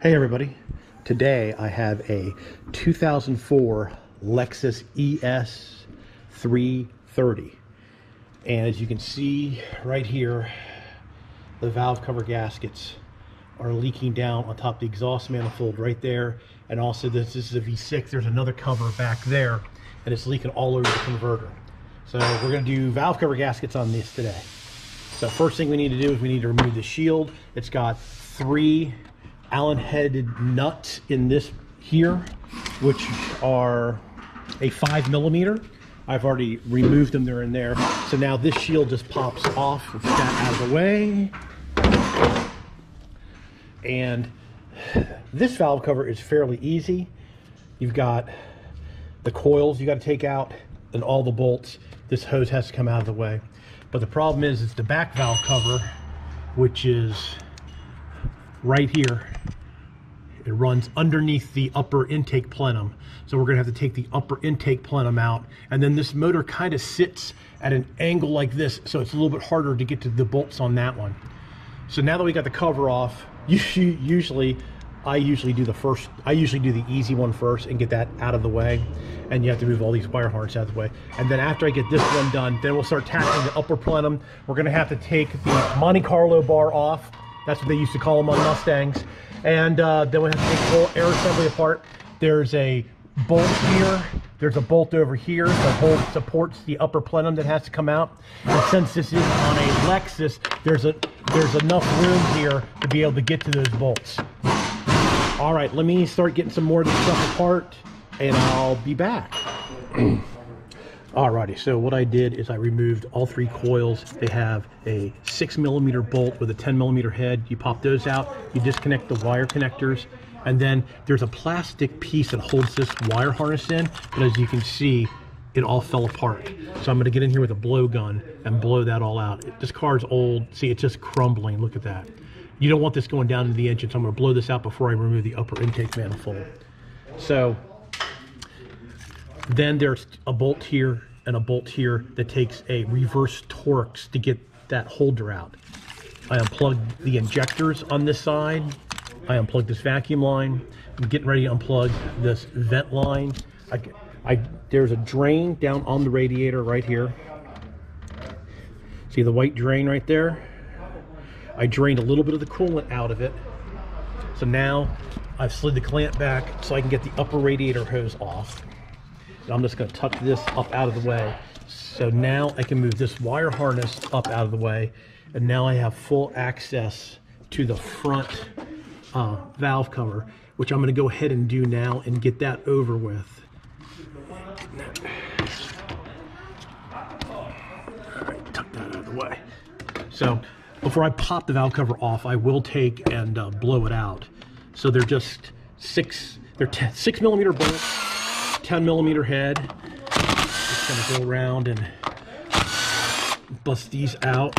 Hey everybody, today I have a 2004 Lexus ES330, and as you can see right here, the valve cover gaskets are leaking down on top of the exhaust manifold right there, and also this is a V6. There's another cover back there and it's leaking all over the converter. So we're going to do valve cover gaskets on this today. So first thing we need to do is we need to remove the shield. It's got 3 Allen-headed nuts in this here, which are a 5mm. I've already removed them, they're in there. So now this shield just pops off. Let's get that out of the way. And this valve cover is fairly easy. You've got the coils you got to take out and all the bolts. This hose has to come out of the way. But the problem is it's the back valve cover, which is right here. It runs underneath the upper intake plenum. So we're gonna have to take the upper intake plenum out, and then this motor kind of sits at an angle like this, so it's a little bit harder to get to the bolts on that one. So now that we got the cover off, I usually do the easy one first and get that out of the way, and you have to move all these wire harnesses out of the way. And then after I get this one done, then we'll start tackling the upper plenum. We're gonna have to take the Monte Carlo bar off. That's what they used to call them on Mustangs. And then we have to take the whole air assembly apart. There's a bolt here. There's a bolt over here that supports the upper plenum that has to come out. And since this is on a Lexus, there's enough room here to be able to get to those bolts. All right, let me start getting some more of this stuff apart, and I'll be back. Alrighty, so what I did is I removed all 3 coils. They have a 6mm bolt with a 10mm head. You pop those out, you disconnect the wire connectors, and then there's a plastic piece that holds this wire harness in, but as you can see, it all fell apart. So I'm gonna get in here with a blow gun and blow that all out. This car's old, see, it's just crumbling, look at that. You don't want this going down into the engine, so I'm gonna blow this out before I remove the upper intake manifold. So then there's a bolt here and a bolt here that takes a reverse Torx to get that holder out. I unplugged the injectors on this side. I unplugged this vacuum line. I'm getting ready to unplug this vent line. There's a drain down on the radiator right here. See the white drain right there? I drained a little bit of the coolant out of it. So now I've slid the clamp back so I can get the upper radiator hose off. And I'm just going to tuck this up out of the way. So now I can move this wire harness up out of the way. And now I have full access to the front valve cover, which I'm going to go ahead and do now and get that over with. All right, tuck that out of the way. So before I pop the valve cover off, I will take and blow it out. So they're just 6mm bolts. 10mm head. Just gonna go around and bust these out.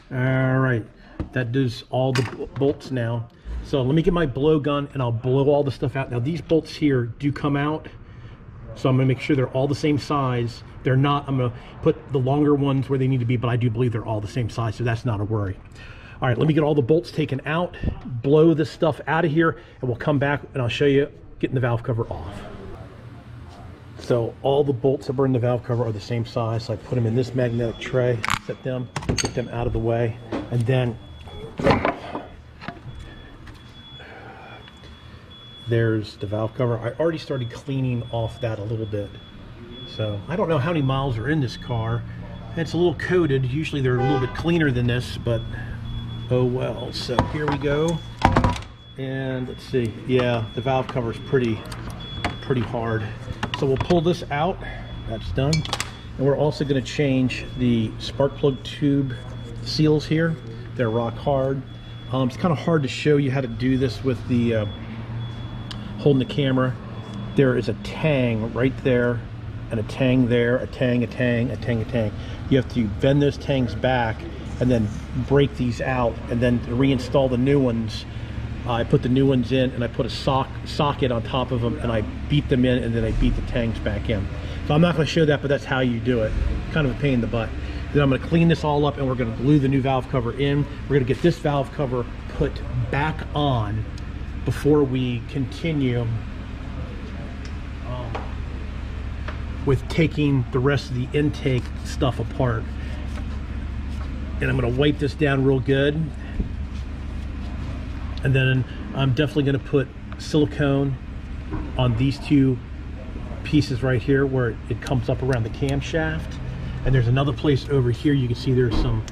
All right, that does all the bolts now. So let me get my blow gun and I'll blow all the stuff out. Now these bolts here do come out. So I'm going to make sure they're all the same size. They're not, I'm going to put the longer ones where they need to be, but I do believe they're all the same size, so that's not a worry. All right, let me get all the bolts taken out, blow this stuff out of here, and we'll come back and I'll show you getting the valve cover off. So all the bolts that were in the valve cover are the same size, so I put them in this magnetic tray, set them, get them out of the way, and then there's the valve cover. I already started cleaning off that a little bit. So I don't know how many miles are in this car. It's a little coated. Usually they're a little bit cleaner than this, but oh well. So here we go. And let's see. Yeah, the valve cover is pretty hard. So we'll pull this out. That's done. And we're also going to change the spark plug tube seals here. They're rock hard. It's kind of hard to show you how to do this with the holding the camera. There is a tang right there and a tang there, a tang, a tang, a tang, a tang. You have to bend those tangs back and then break these out, and then to reinstall the new ones I put the new ones in, and I put a socket on top of them, and I beat them in, and then I beat the tanks back in. So I'm not going to show that, but that's how you do it. Kind of a pain in the butt. Then I'm going to clean this all up, and we're going to glue the new valve cover in. We're going to get this valve cover put back on before we continue with taking the rest of the intake stuff apart. And I'm going to wipe this down real good. And then I'm definitely going to put silicone on these two pieces right here where it comes up around the camshaft. And there's another place over here. You can see there's some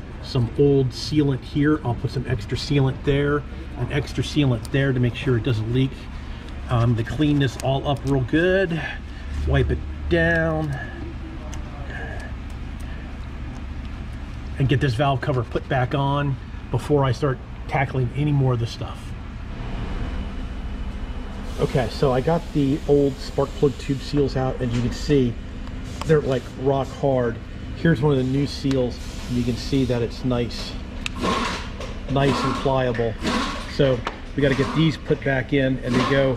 old sealant here. I'll put some extra sealant there, an extra sealant there to make sure it doesn't leak. To clean this all up real good, wipe it down, and get this valve cover put back on before I start tackling any more of the stuff. Okay, so I got the old spark plug tube seals out, and you can see they're like rock hard. Here's one of the new seals, and you can see that it's nice and pliable. So we got to get these put back in, and they go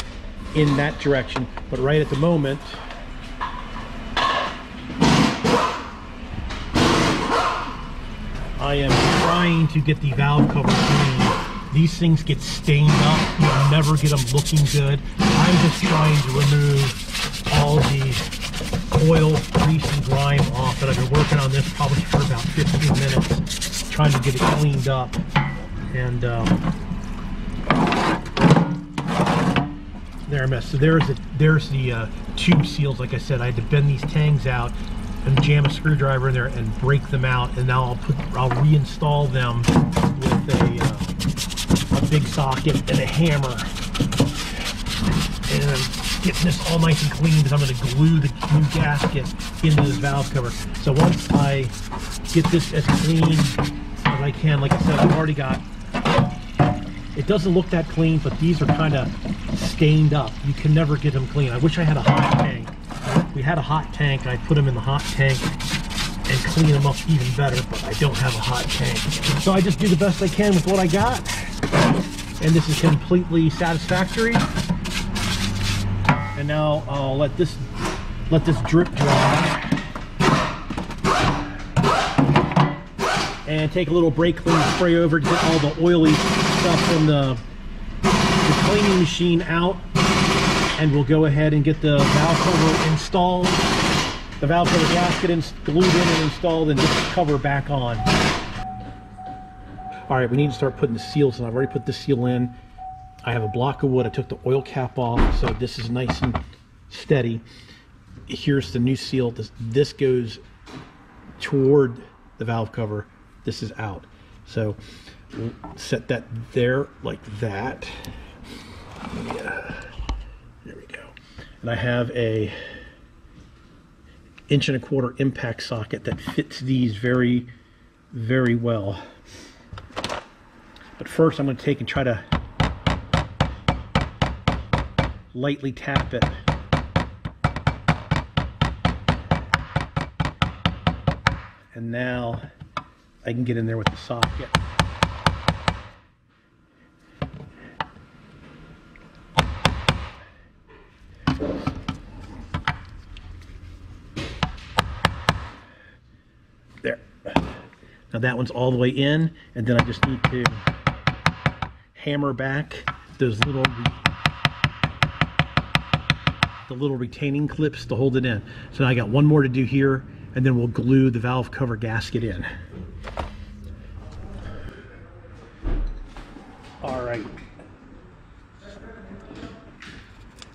in that direction. But right at the moment, I am trying to get the valve cover clean. These things get stained up. You'll never get them looking good. I'm just trying to remove all the oil, grease, and grime off. And I've been working on this probably for about 15 minutes, trying to get it cleaned up. And there I messed. So there's the tube seals. Like I said, I had to bend these tangs out and jam a screwdriver in there and break them out. And now I'll reinstall them with a big socket and a hammer. And I'm getting this all nice and clean because I'm going to glue the new gasket into this valve cover. So once I get this as clean as I can, like I said, I've already got, it doesn't look that clean, but these are kind of stained up. You can never get them clean. I wish I had a hot tank. We had a hot tank, I put them in the hot tank and clean them up even better, but I don't have a hot tank. So I just do the best I can with what I got. And this is completely satisfactory. And now I'll let this drip dry. And take a little brake clean spray over to get all the oily stuff from the cleaning machine out. And we'll go ahead and get the valve cover installed, the valve cover gasket glued in and installed, and get the cover back on. All right, we need to start putting the seals in. I've already put the seal in. I have a block of wood. I took the oil cap off, so this is nice and steady. Here's the new seal. This goes toward the valve cover. This is out. So we'll set that there like that. Yeah. There we go. And I have a 1.25 inch impact socket that fits these very, very well. But first I'm going to take and try to lightly tap it. And now I can get in there with the socket. There. Now that one's all the way in, and then I just need to hammer back those little retaining clips to hold it in. So now I got one more to do here, and then we'll glue the valve cover gasket in. All right.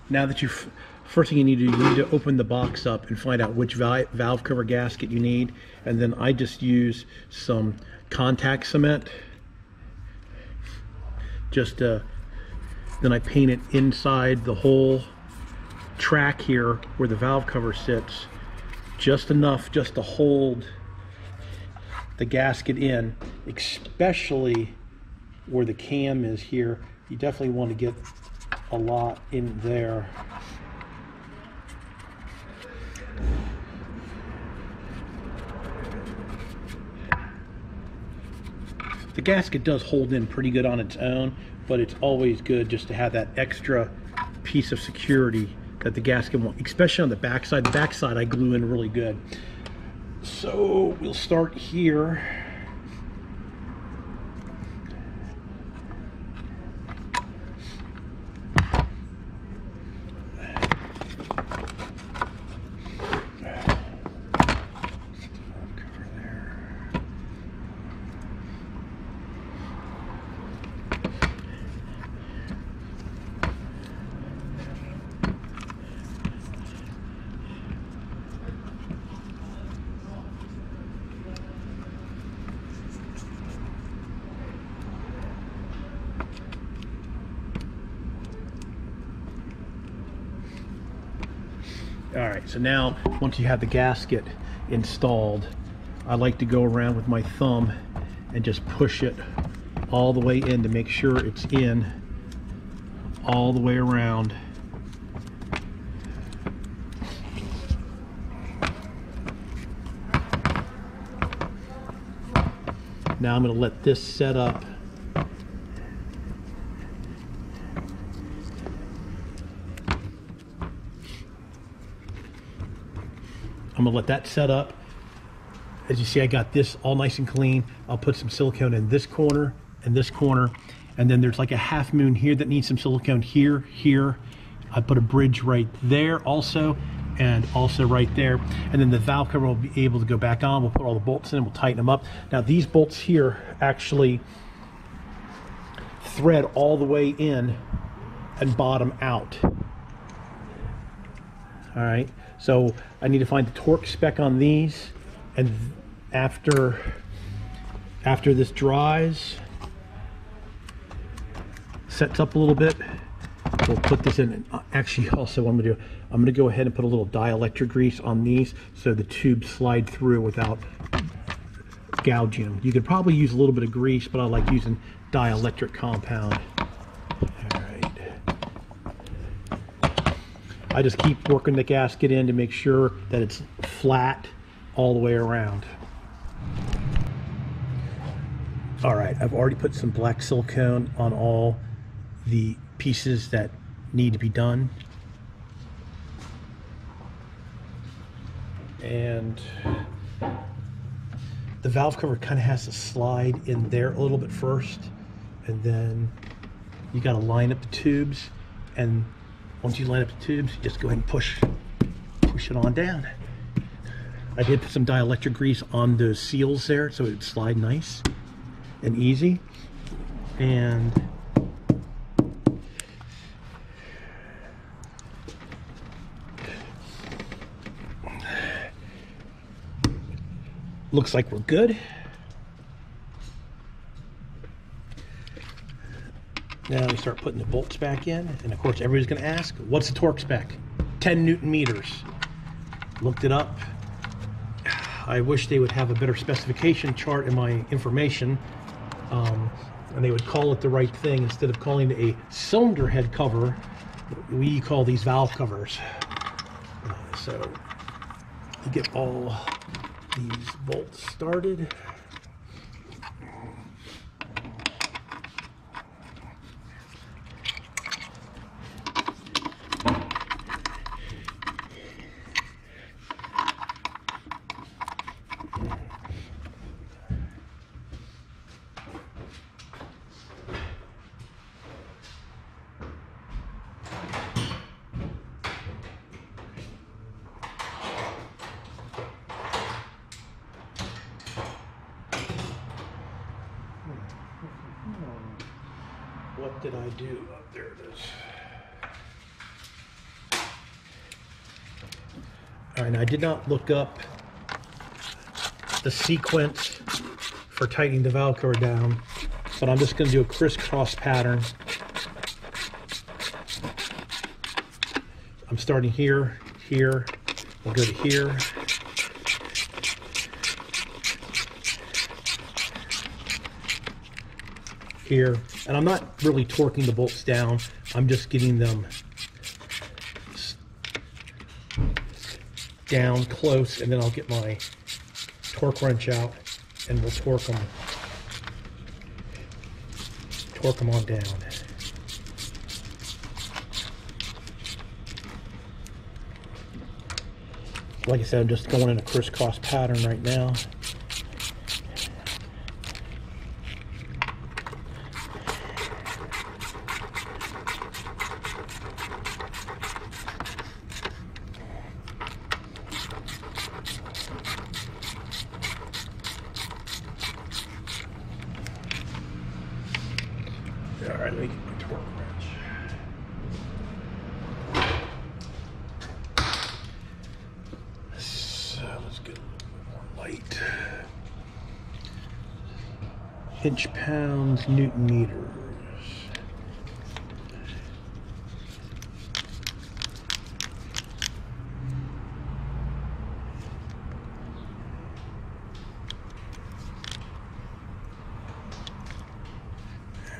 Now that first thing you need to do, you need to open the box up and find out which valve cover gasket you need. And then I just use some contact cement. Then I paint it inside the whole track here where the valve cover sits, just enough just to hold the gasket in, especially where the cam is here. You definitely want to get a lot in there. The gasket does hold in pretty good on its own, but it's always good just to have that extra piece of security that the gasket won't, especially on the backside. The backside I glue in really good. So we'll start here. All right, so now once you have the gasket installed, I like to go around with my thumb and just push it all the way in to make sure it's in all the way around. Now I'm going to let this set up. I'm gonna let that set up. As you see, I got this all nice and clean. I'll put some silicone in this corner and this corner, and then there's like a half moon here that needs some silicone here. I put a bridge right there also, and also right there. And then the valve cover will be able to go back on. We'll put all the bolts in, we'll tighten them up. Now these bolts here actually thread all the way in and bottom out. All right, so I need to find the torque spec on these, and after this dries, sets up a little bit, we'll put this in. Actually, also what I'm gonna do, I'm gonna go ahead and put a little dielectric grease on these so the tubes slide through without gouging them. You could probably use a little bit of grease, but I like using dielectric compound. I just keep working the gasket in to make sure that it's flat all the way around. All right, I've already put some black silicone on all the pieces that need to be done. And the valve cover kind of has to slide in there a little bit first, and then you got to line up the tubes, and once you line up the tubes, you just go ahead and push it on down. I did put some dielectric grease on those seals there so it would slide nice and easy. And looks like we're good. Now we start putting the bolts back in, and of course everybody's going to ask, what's the torque spec? 10 Newton meters. Looked it up. I wish they would have a better specification chart in my information, and they would call it the right thing. Instead of calling it a cylinder head cover, we call these valve covers. So you get all these bolts started. What did I do? Oh, there it is. All right, now I did not look up the sequence for tightening the valve cover down, but I'm just going to do a crisscross pattern. I'm starting here, here, we'll go to here. Here, and I'm not really torquing the bolts down, I'm just getting them down close, and then I'll get my torque wrench out and we'll torque them. torque them on down. Like I said, I'm just going in a crisscross pattern right now. All right, let me get my torque wrench. So let's get a little bit more light. Inch pounds, Newton meters.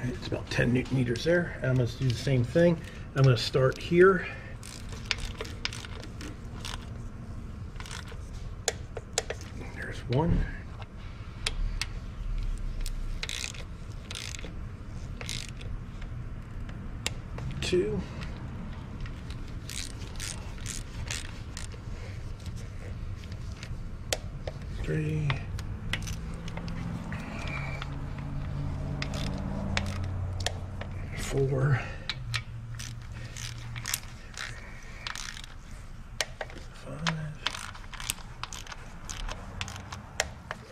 It's about 10 Newton meters there. I'm going to do the same thing. I'm going to start here. There's one. Two. Three. 4, 5,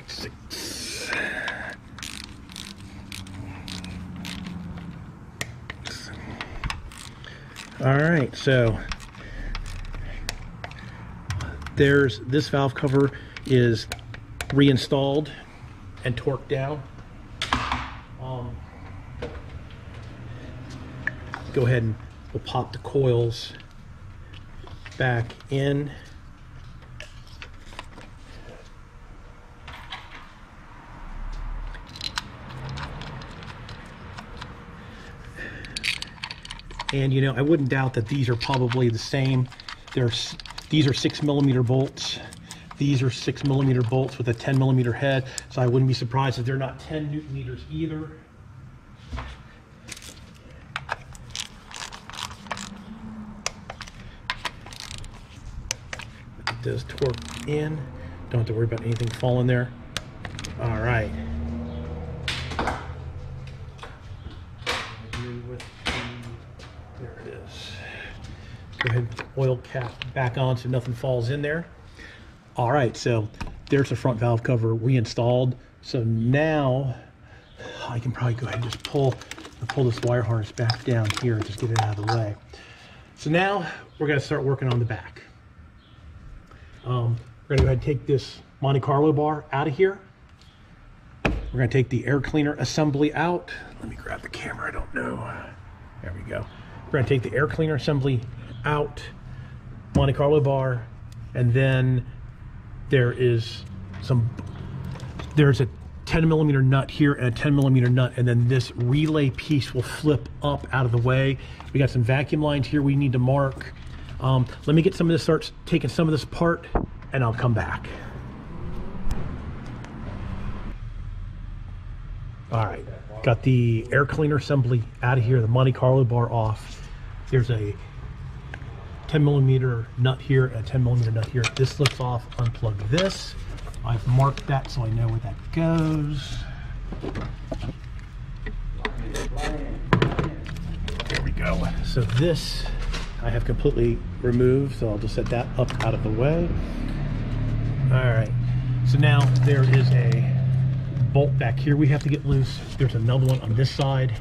6. All right, so there's this valve cover is reinstalled and torqued down. Go ahead and we'll pop the coils back in. And you know, I wouldn't doubt that these are probably the same. These are 6mm bolts. These are 6mm bolts with a 10mm head. So I wouldn't be surprised if they're not 10 Newton meters either. Does torque in. Don't have to worry about anything falling there. All right. There it is. Go ahead and put the oil cap back on so nothing falls in there. All right, so there's the front valve cover reinstalled. So now I can probably go ahead and just pull this wire harness back down here and just get it out of the way. So now we're going to start working on the back. We're going to go ahead and take this Monte Carlo bar out of here. We're going to take the air cleaner assembly out. Let me grab the camera, I don't know. There we go. We're going to take the air cleaner assembly out, Monte Carlo bar, and then there's a 10mm nut here and a 10mm nut, and then this relay piece will flip up out of the way. We got some vacuum lines here we need to mark. Let me get some of this, start taking some of this apart, and I'll come back. All right, got the air cleaner assembly out of here, the Monte Carlo bar off. There's a 10mm nut here and a 10mm nut here. This slips off, unplug this. I've marked that so I know where that goes. There we go. So this I have completely removed, so I'll just set that up out of the way. All right, so now there is a bolt back here we have to get loose. There's another one on this side.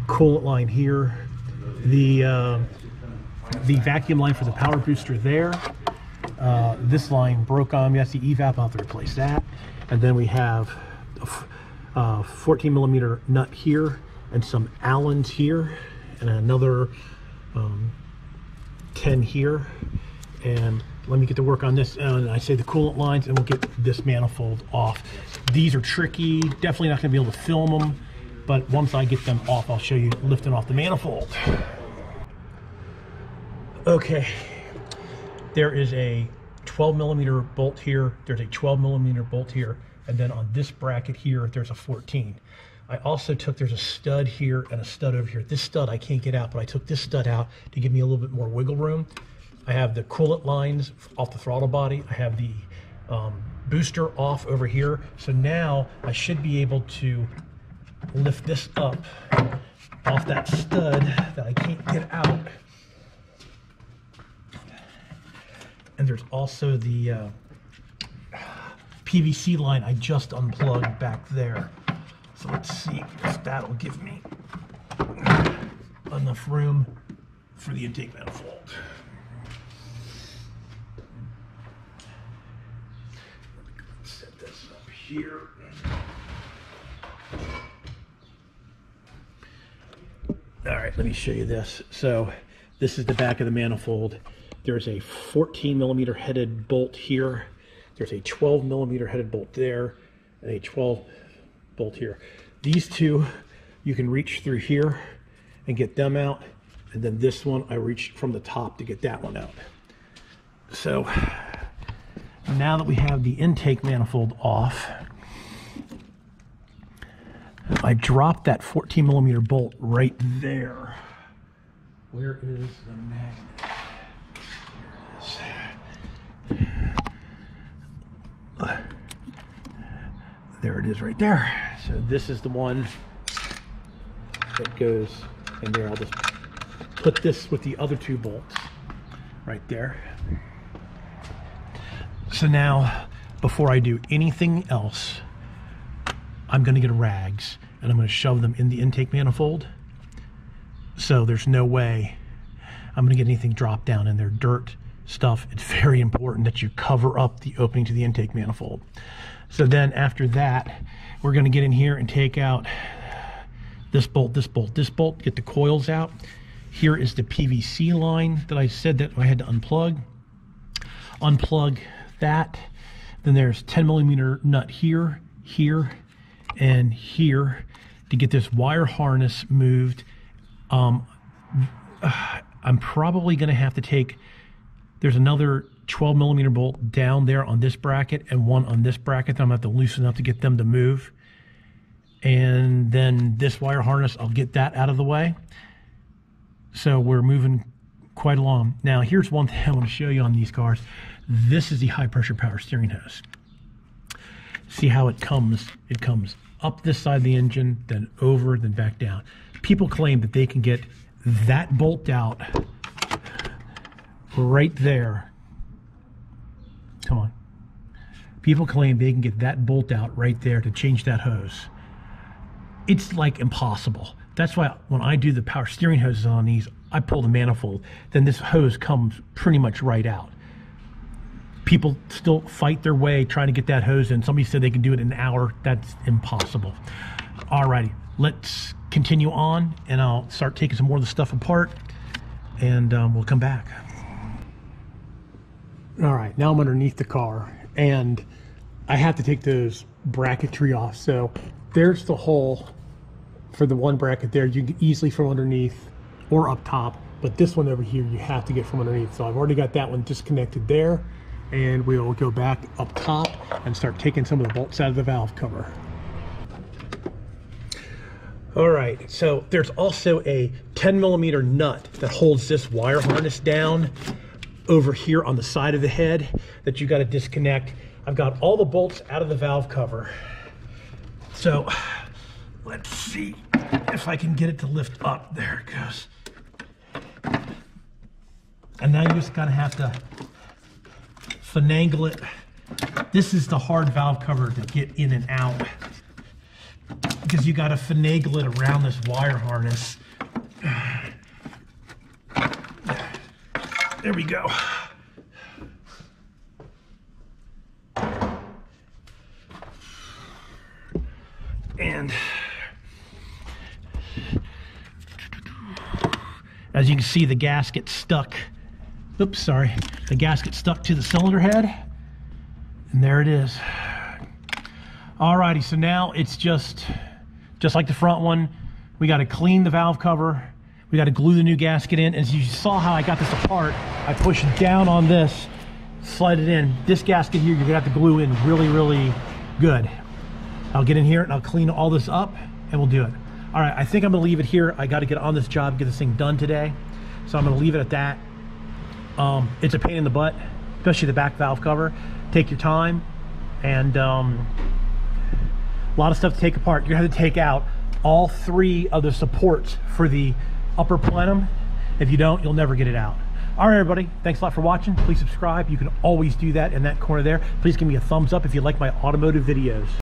Coolant line here. The vacuum line for the power booster there. This line broke on me. That's the evap. I'll have to replace that. And then we have a 14mm nut here and some Allens here and another 10 here. And let me get to work on this. And I say the coolant lines, and we'll get this manifold off. These are tricky. Definitely not going to be able to film them, but once I get them off, I'll show you lifting off the manifold. Okay, there is a 12mm bolt here. There's a 12mm bolt here, and then on this bracket here, there's a 14. I also took, there's a stud here and a stud over here. This stud I can't get out, but I took this stud out to give me a little bit more wiggle room. I have the coolant lines off the throttle body. I have the booster off over here. So now I should be able to lift this up off that stud that I can't get out. And there's also the PVC line I just unplugged back there. So let's see if that'll give me enough room for the intake manifold. Set this up here. All right, let me show you this. So this is the back of the manifold. There's a 14mm headed bolt here. There's a 12mm headed bolt there, and a 12 bolt here. These two, you can reach through here and get them out. And then this one, I reached from the top to get that one out. So now that we have the intake manifold off, I dropped that 14mm bolt right there. Where is the magnet? There it is right there. So this is the one that goes in there. I'll just put this with the other two bolts right there. So now, before I do anything else, I'm going to get rags and I'm going to shove them in the intake manifold. So there's no way I'm going to get anything dropped down in there. Dirt, stuff. It's very important that you cover up the opening to the intake manifold. So then after that, we're going to get in here and take out this bolt, this bolt, this bolt, get the coils out. Here is the PVC line that I said that I had to unplug. Unplug that. Then there's 10mm nut here, here, and here to get this wire harness moved. I'm probably going to have to take, there's another 12mm bolt down there on this bracket and one on this bracket that I'm going to have to loosen up to get them to move. And then this wire harness, I'll get that out of the way. So we're moving quite along. Now here's one thing I want to show you on these cars. This is the high pressure power steering hose. See how it comes? It comes up this side of the engine, then over, then back down. People claim that they can get that bolt out right there. Come on. People claim they can get that bolt out right there to change that hose. It's like impossible. That's why when I do the power steering hoses on these, I pull the manifold, then this hose comes pretty much right out. People still fight their way trying to get that hose in. Somebody said they can do it in an hour. That's impossible. Alrighty, let's continue on and I'll start taking some more of the stuff apart and we'll come back. All right, now I'm underneath the car and I have to take those bracketry off. So there's the hole for the one bracket there. You can get easily from underneath or up top, but this one over here you have to get from underneath. So I've already got that one disconnected there, and we'll go back up top and start taking some of the bolts out of the valve cover. All right, so there's also a 10mm nut that holds this wire harness down over here on the side of the head that you got to disconnect. I've got all the bolts out of the valve cover. So let's see if I can get it to lift up. There it goes. And now you just gotta have to finagle it. This is the hard valve cover to get in and out because you gotta finagle it around this wire harness. There we go. And as you can see, the gasket stuck. Oops, sorry. The gasket stuck to the cylinder head. And there it is. Alrighty, so now it's just like the front one. We got to clean the valve cover. We got to glue the new gasket in. As you saw how I got this apart, I pushed down on this, slide it in. This gasket here, you're gonna have to glue in really, really good. I'll get in here and I'll clean all this up and we'll do it. All right, I think I'm gonna leave it here. I gotta get on this job, get this thing done today. So I'm gonna leave it at that. It's a pain in the butt, especially the back valve cover. Take your time, and a lot of stuff to take apart. You're gonna have to take out all 3 of the supports for the upper plenum. If you don't, you'll never get it out. All right, everybody, thanks a lot for watching. Please subscribe. You can always do that in that corner there. Please give me a thumbs up if you like my automotive videos.